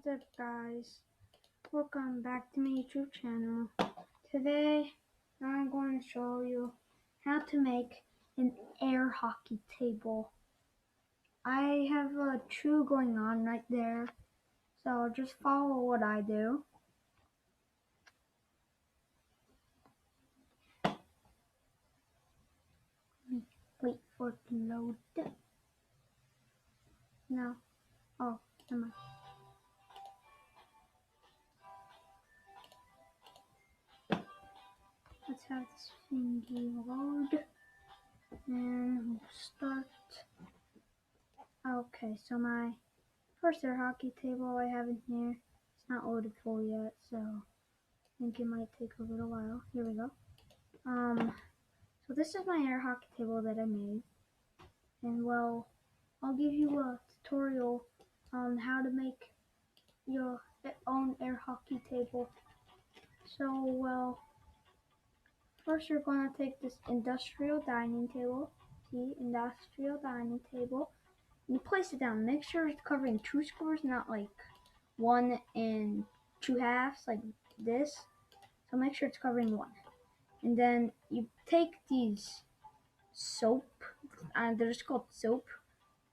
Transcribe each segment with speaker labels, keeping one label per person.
Speaker 1: What's up, guys? Welcome back to my YouTube channel. Today I'm going to show you how to make an air hockey table. I have a two going on right there, so just follow what I do. Wait for it to load. No. Oh, never mind. Let's have this thingy load. And we'll start. Okay, so my first air hockey table I have in here. It's not loaded full yet, so I think it might take a little while. Here we go. So this is my air hockey table that I made. And well, I'll give you a tutorial on how to make your own air hockey table. So, well, first you're going to take this industrial dining table. See, industrial dining table. And you place it down. Make sure it's covering two squares, not like one and two halves like this. So make sure it's covering one. And then you take these soap, they're just called soap.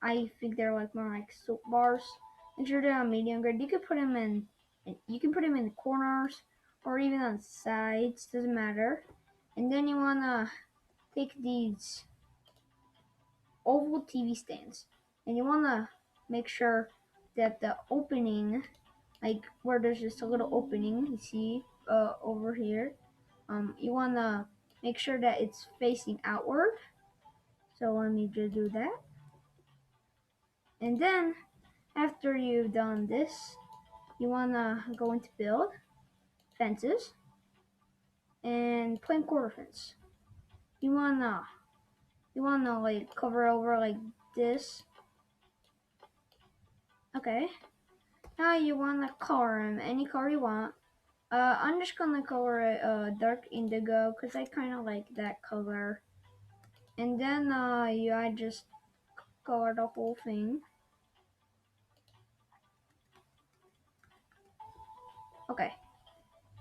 Speaker 1: I think they're like more like soap bars. Make sure they're on medium grade. You can put them in the corners or even on sides, doesn't matter. And then you wanna take these oval TV stands, and you wanna make sure that the opening, like where there's just a little opening, you see over here, you wanna make sure that it's facing outward. So let me just do that. And then after you've done this, you wanna go into build, fences, and plain quarter fence. You wanna like cover over like this. Okay. Now you wanna color them any color you want. I'm just gonna color it dark indigo because I kind of like that color. And then I just color the whole thing. Okay.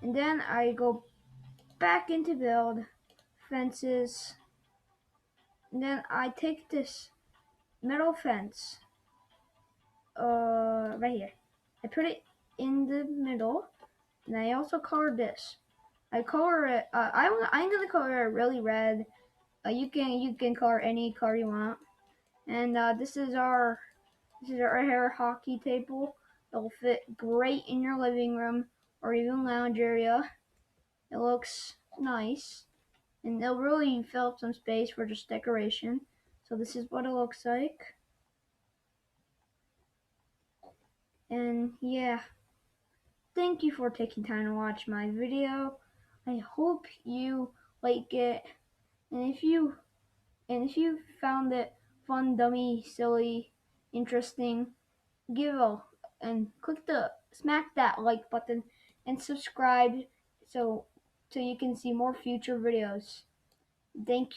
Speaker 1: And then I go back into build, fences. And then I take this metal fence, right here. I put it in the middle, and I also color this. I color it. I'm gonna color it really red. You can color any color you want. And this is our air hockey table. It'll fit great in your living room or even lounge area. It looks nice, and it'll really fill up some space for just decoration. So this is what it looks like. And yeah, thank you for taking time to watch my video. I hope you like it, and if you found it fun, dummy, silly, interesting, smack that like button and subscribe so you can see more future videos. Thank you.